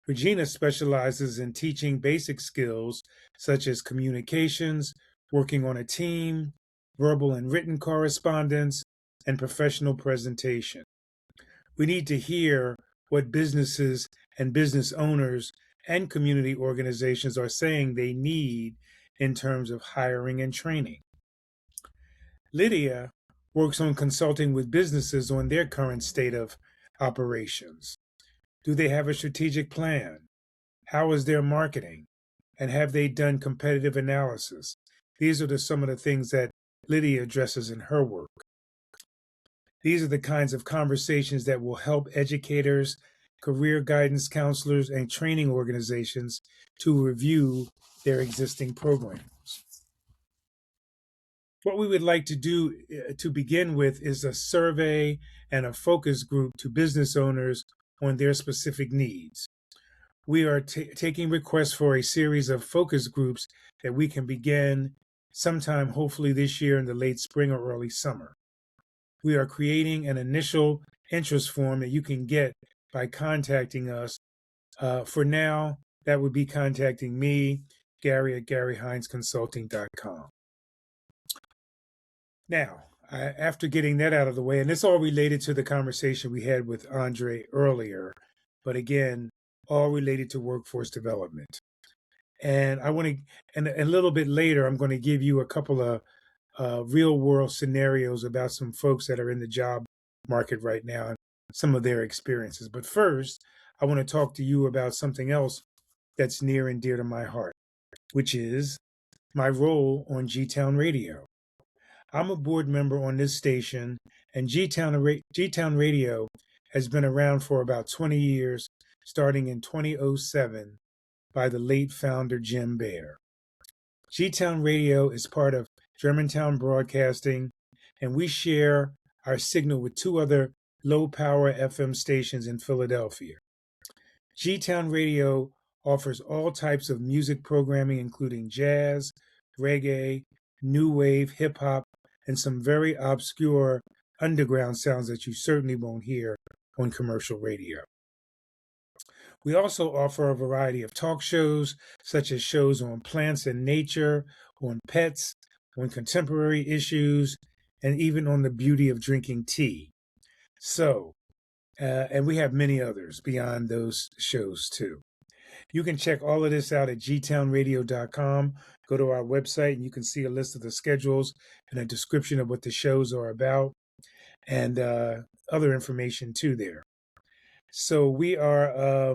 Regina specializes in teaching basic skills such as communications, working on a team, verbal and written correspondence, and professional presentation. We need to hear what businesses and business owners and community organizations are saying they need in terms of hiring and training. Lydia works on consulting with businesses on their current state of operations. Do they have a strategic plan? How is their marketing? And have they done competitive analysis? These are some of the things that Lydia addresses in her work. These are the kinds of conversations that will help educators, career guidance counselors, and training organizations to review their existing programs. What we would like to do to begin with is a survey and a focus group to business owners on their specific needs. We are taking requests for a series of focus groups that we can begin sometime, hopefully this year in the late spring or early summer. We are creating an initial interest form that you can get by contacting us. For now, that would be contacting me, Gary at GaryHeinzConsulting.com. Now, after getting that out of the way, and it's all related to the conversation we had with Andre earlier, but again, all related to workforce development. And I want to, and a little bit later, I'm going to give you a couple of real world scenarios about some folks that are in the job market right now and some of their experiences. But first, I want to talk to you about something else that's near and dear to my heart, which is my role on G-Town Radio. I'm a board member on this station, and G-Town Radio has been around for about 20 years, starting in 2007 by the late founder Jim Baer. G-Town Radio is part of Germantown Broadcasting, and we share our signal with two other low-power FM stations in Philadelphia. G-Town Radio offers all types of music programming, including jazz, reggae, new wave, hip-hop, and some very obscure underground sounds that you certainly won't hear on commercial radio. We also offer a variety of talk shows, such as shows on plants and nature, on pets, on contemporary issues, and even on the beauty of drinking tea. So, and we have many others beyond those shows too. You can check all of this out at gtownradio.com. Go to our website and you can see a list of the schedules and a description of what the shows are about and other information too there. So we are,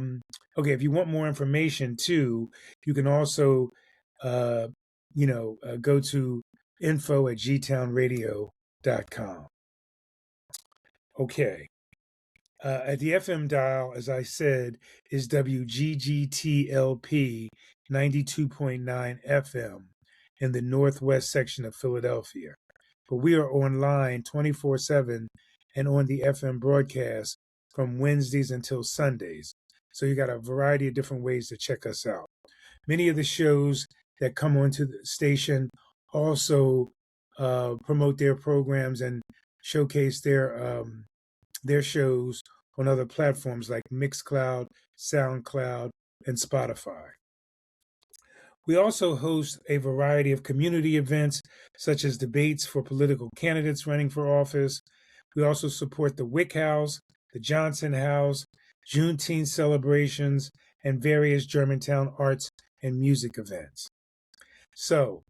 okay, if you want more information too, you can also, go to info@gtownradio.com. Okay. At the FM dial, as I said, is WGGTLP 92.9 FM in the northwest section of Philadelphia. But we are online 24/7 and on the FM broadcast from Wednesdays until Sundays. So you got a variety of different ways to check us out. Many of the shows that come onto the station also promote their programs and showcase their shows on other platforms like Mixcloud, SoundCloud, and Spotify. We also host a variety of community events, such as debates for political candidates running for office. We also support the Wick House, the Johnson House, Juneteenth celebrations, and various Germantown arts and music events. So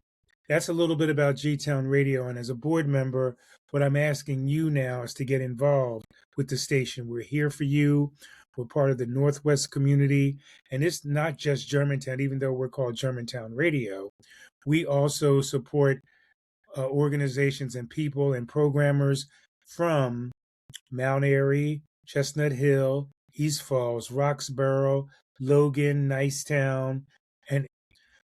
that's a little bit about G-Town Radio. And as a board member, what I'm asking you now is to get involved with the station. We're here for you. We're part of the Northwest community. And it's not just Germantown, even though we're called Germantown Radio. We also support organizations and people and programmers from Mount Airy, Chestnut Hill, East Falls, Roxborough, Logan, Nicetown. And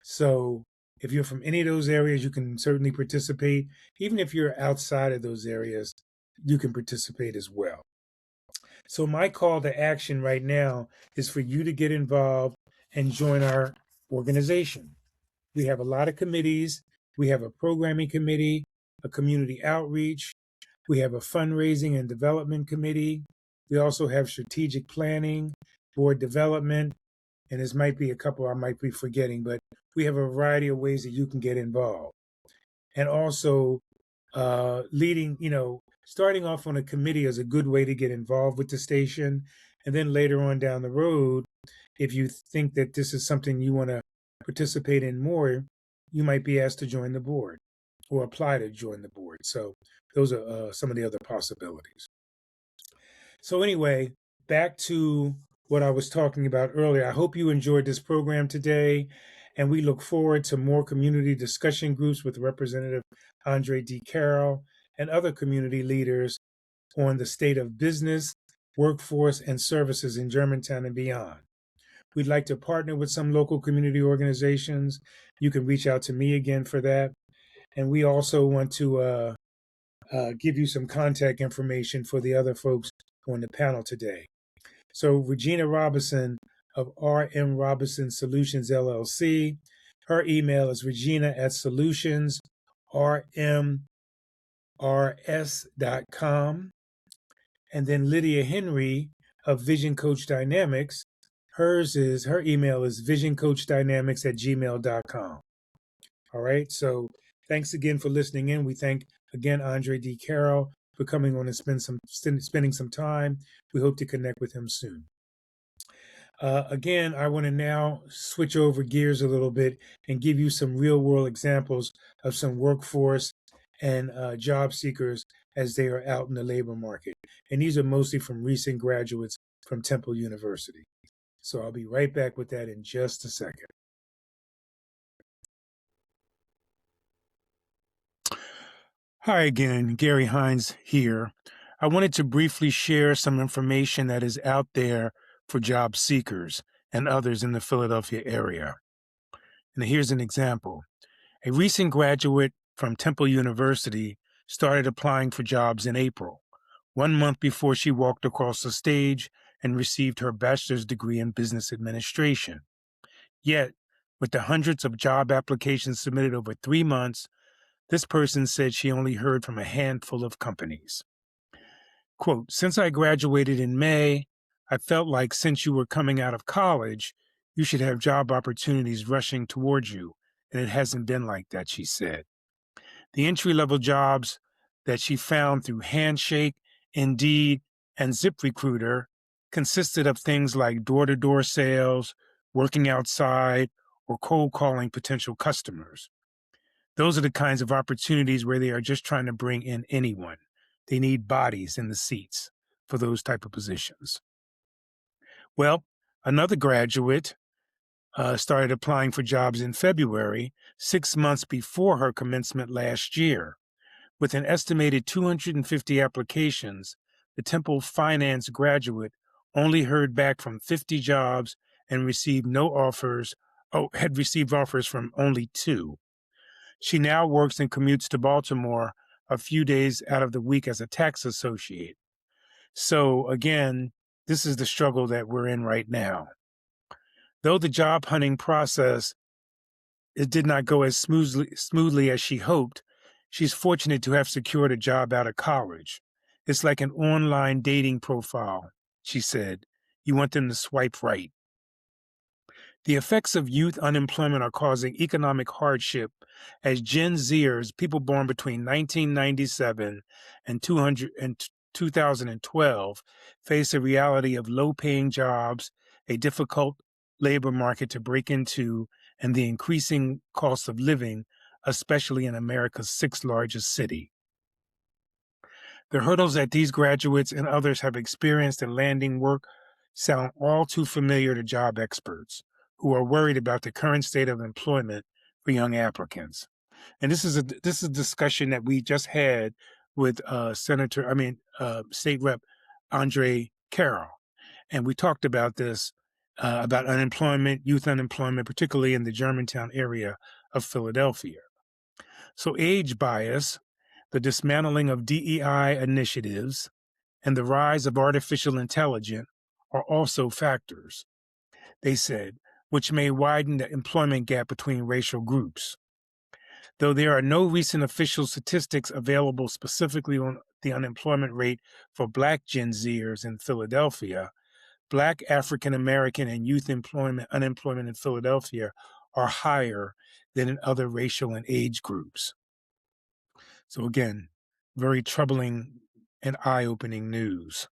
so if you're from any of those areas, you can certainly participate. Even if you're outside of those areas, you can participate as well. So my call to action right now is for you to get involved and join our organization. We have a lot of committees. We have a programming committee, a community outreach. We have a fundraising and development committee. We also have strategic planning, board development, and this might be a couple I might be forgetting, but we have a variety of ways that you can get involved. And also leading, starting off on a committee is a good way to get involved with the station. And then later on down the road, if you think that this is something you want to participate in more, you might be asked to join the board or apply to join the board. So those are some of the other possibilities. So anyway, back to what I was talking about earlier. I hope you enjoyed this program today, and we look forward to more community discussion groups with Representative Andre D. Carroll and other community leaders on the state of business, workforce, and services in Germantown and beyond. We'd like to partner with some local community organizations. You can reach out to me again for that. And we also want to give you some contact information for the other folks on the panel today. So Regina Robinson of RM Robinson Solutions LLC, her email is regina@solutionsrmrs.com. And then Lydia Henry of Vision Coach Dynamics, her email is visioncoachdynamics@gmail.com. All right. So thanks again for listening in. We thank again Andre D. Carroll for coming on and spending some time. We hope to connect with him soon. Again, I want to now switch over gears a little bit and give you some real world examples of some workforce and job seekers as they are out in the labor market. And these are mostly from recent graduates from Temple University. So I'll be right back with that in just a second. Hi again, Gary Hines here. I wanted to briefly share some information that is out there for job seekers and others in the Philadelphia area. And here's an example. A recent graduate from Temple University started applying for jobs in April, 1 month before she walked across the stage and received her bachelor's degree in business administration. Yet, with the hundreds of job applications submitted over 3 months, this person said she only heard from a handful of companies. Quote, since I graduated in May, I felt like since you were coming out of college, you should have job opportunities rushing towards you, and it hasn't been like that, she said. The entry-level jobs that she found through Handshake, Indeed, and ZipRecruiter consisted of things like door-to-door sales, working outside, or cold calling potential customers. Those are the kinds of opportunities where they are just trying to bring in anyone. They need bodies in the seats for those type of positions. Well, another graduate started applying for jobs in February, 6 months before her commencement last year. With an estimated 250 applications, the Temple Finance graduate only heard back from 50 jobs and had received offers from only 2. She now works and commutes to Baltimore a few days out of the week as a tax associate. So again, this is the struggle that we're in right now. Though the job hunting process, it did not go as smoothly as she hoped, she's fortunate to have secured a job out of college. It's like an online dating profile, she said. You want them to swipe right. The effects of youth unemployment are causing economic hardship as Gen Zers, people born between 1997 and 2012, face a reality of low-paying jobs, a difficult labor market to break into, and the increasing cost of living, especially in America's 6th largest city. The hurdles that these graduates and others have experienced in landing work sound all too familiar to job experts who are worried about the current state of employment for young applicants. And this is a discussion that we just had with State Rep Andre Carroll. And we talked about this, about unemployment, youth unemployment, particularly in the Germantown area of Philadelphia. So age bias, the dismantling of DEI initiatives, and the rise of artificial intelligence are also factors, they said, which may widen the employment gap between racial groups. Though there are no recent official statistics available specifically on the unemployment rate for Black Gen Zers in Philadelphia, Black African American and youth unemployment in Philadelphia are higher than in other racial and age groups. So again, very troubling and eye-opening news.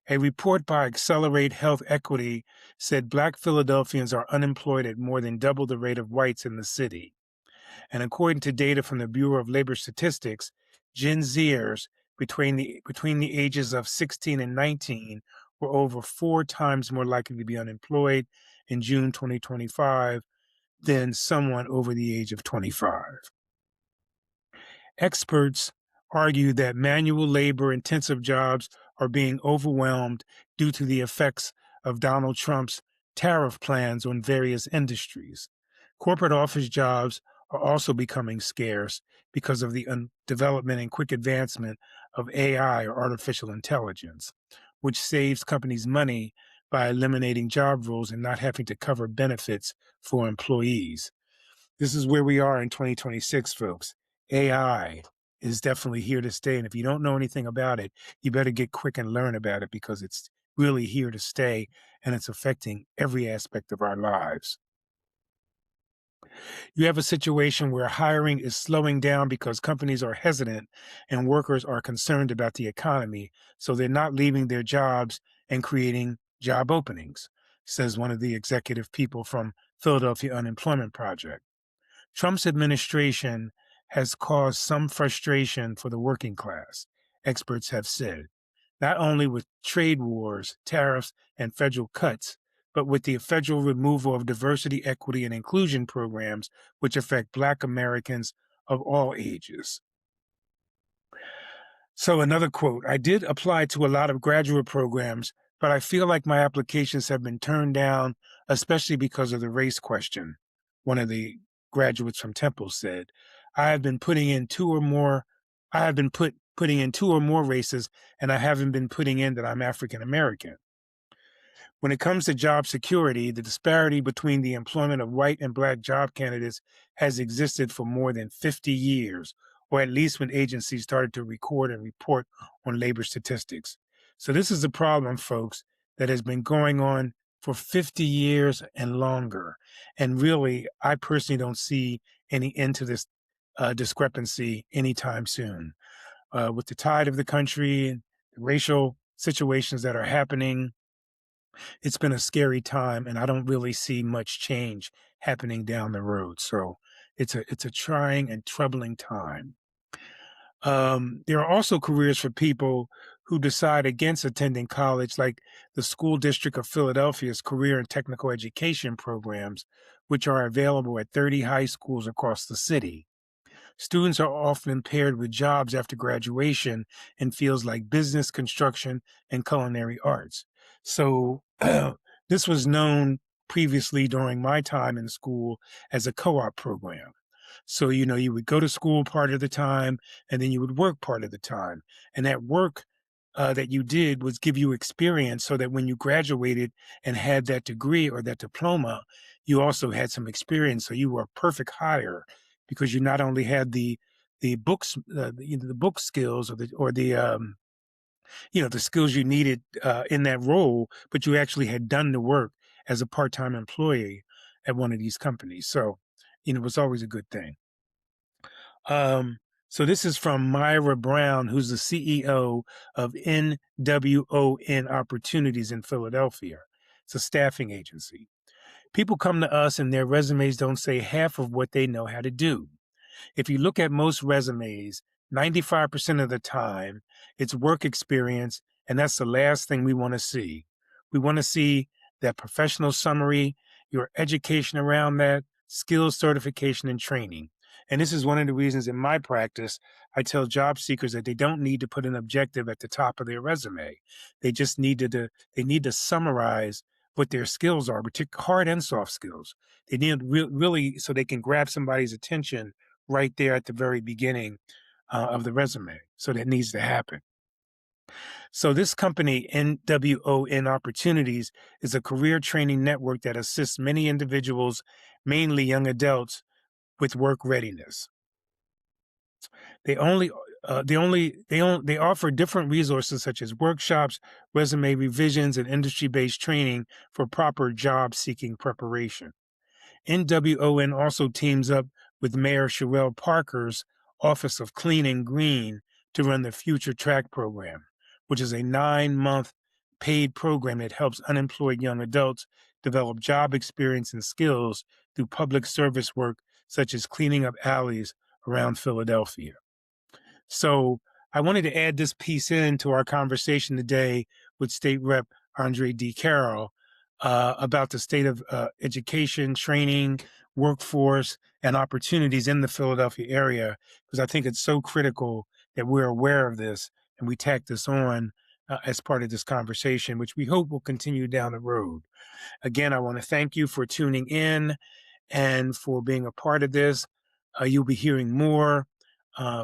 A report by Accelerate Health Equity said Black Philadelphians are unemployed at more than double the rate of whites in the city. And according to data from the Bureau of Labor Statistics, Gen Zers between the ages of 16 and 19 were over 4 times more likely to be unemployed in June 2025 than someone over the age of 25. Experts argue that manual labor-intensive jobs are being overwhelmed due to the effects of Donald Trump's tariff plans on various industries. Corporate office jobs are also becoming scarce because of the development and quick advancement of AI or artificial intelligence, which saves companies money by eliminating job roles and not having to cover benefits for employees. This is where we are in 2026, folks. AI is definitely here to stay. And if you don't know anything about it, you better get quick and learn about it because it's really here to stay and it's affecting every aspect of our lives. You have a situation where hiring is slowing down because companies are hesitant and workers are concerned about the economy, so they're not leaving their jobs and creating job openings, says one of the executive people from Philadelphia Unemployment Project. Trump's administration has caused some frustration for the working class, experts have said, not only with trade wars, tariffs, and federal cuts, but with the federal removal of diversity, equity, and inclusion programs which affect Black Americans of all ages. So another quote, I did apply to a lot of graduate programs, but I feel like my applications have been turned down, especially because of the race question, one of the graduates from Temple said. I have been putting in putting in 2 or more races, and I haven't been putting in that I'm African American. When it comes to job security, the disparity between the employment of white and Black job candidates has existed for more than 50 years, or at least when agencies started to record and report on labor statistics. So this is a problem, folks, that has been going on for 50 years and longer. And really, I personally don't see any end to this discrepancy anytime soon. With the tide of the country and the racial situations that are happening, it's been a scary time, and I don't really see much change happening down the road. So it's a trying and troubling time. There are also careers for people who decide against attending college, like the School District of Philadelphia's career and technical education programs, which are available at 30 high schools across the city. Students are often paired with jobs after graduation in fields like business, construction, and culinary arts. So this was known previously during my time in school as a co-op program. So, you would go to school part of the time and then you would work part of the time. And that work that you did was give you experience so that when you graduated and had that degree or that diploma, you also had some experience. So you were a perfect hire because you not only had the books, the book skills or the skills you needed in that role, but you actually had done the work as a part-time employee at one of these companies. So, it was always a good thing. So this is from Myra Brown, who's the CEO of NWON Opportunities in Philadelphia. It's a staffing agency. People come to us and their resumes don't say half of what they know how to do. If you look at most resumes, 95% of the time, it's work experience, and that's the last thing we want to see. We want to see that professional summary, your education around that, skills, certification, and training. And this is one of the reasons in my practice, I tell job seekers that they don't need to put an objective at the top of their resume. They just need to summarize what their skills are, particularly hard and soft skills. They need really so they can grab somebody's attention right there at the very beginning of the resume. So that needs to happen. So this company, NWON Opportunities, is a career training network that assists many individuals, mainly young adults, with work readiness. They offer different resources such as workshops, resume revisions, and industry-based training for proper job-seeking preparation. NWON also teams up with Mayor Sherelle Parker's Office of Clean and Green to run the Future Track program, which is a 9-month paid program that helps unemployed young adults develop job experience and skills through public service work such as cleaning up alleys around Philadelphia. So I wanted to add this piece into our conversation today with State Rep Andre D. Carroll about the state of education, training, workforce, and opportunities in the Philadelphia area, because I think it's so critical that we're aware of this and we tack this on as part of this conversation, which we hope will continue down the road. Again, I want to thank you for tuning in and for being a part of this. You'll be hearing more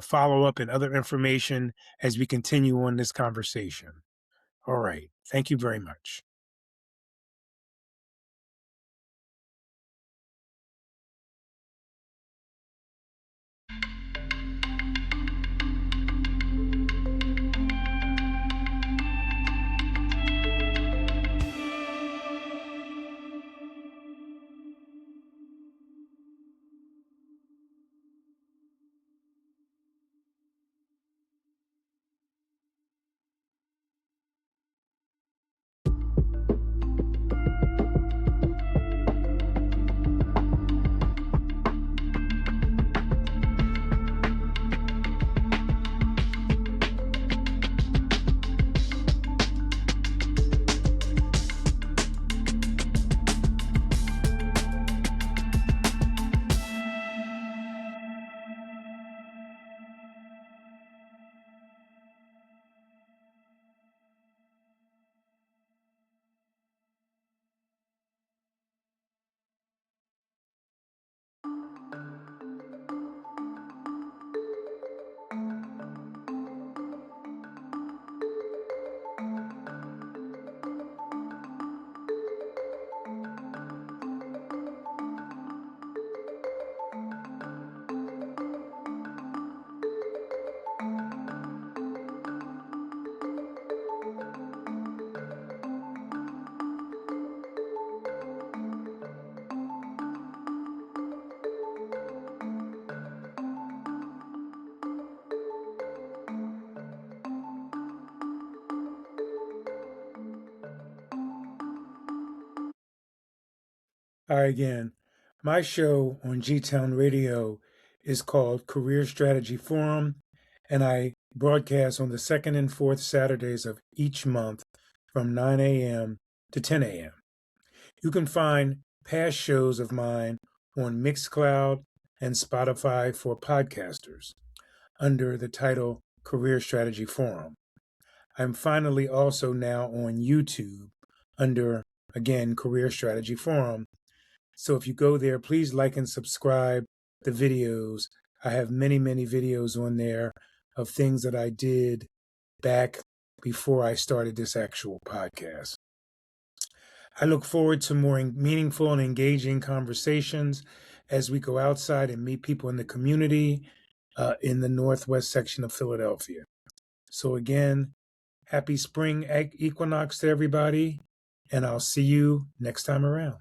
follow-up and other information as we continue on this conversation. All right. Thank you very much. Hi again. My show on G-Town Radio is called Career Strategy Forum, and I broadcast on the second and fourth Saturdays of each month from 9 a.m. to 10 a.m. You can find past shows of mine on Mixcloud and Spotify for podcasters under the title Career Strategy Forum. I'm finally also now on YouTube under, again, Career Strategy Forum. So if you go there, please like and subscribe the videos. I have many, many videos on there of things that I did back before I started this actual podcast. I look forward to more meaningful and engaging conversations as we go outside and meet people in the community in the northwest section of Philadelphia. So again, happy spring equinox to everybody, and I'll see you next time around.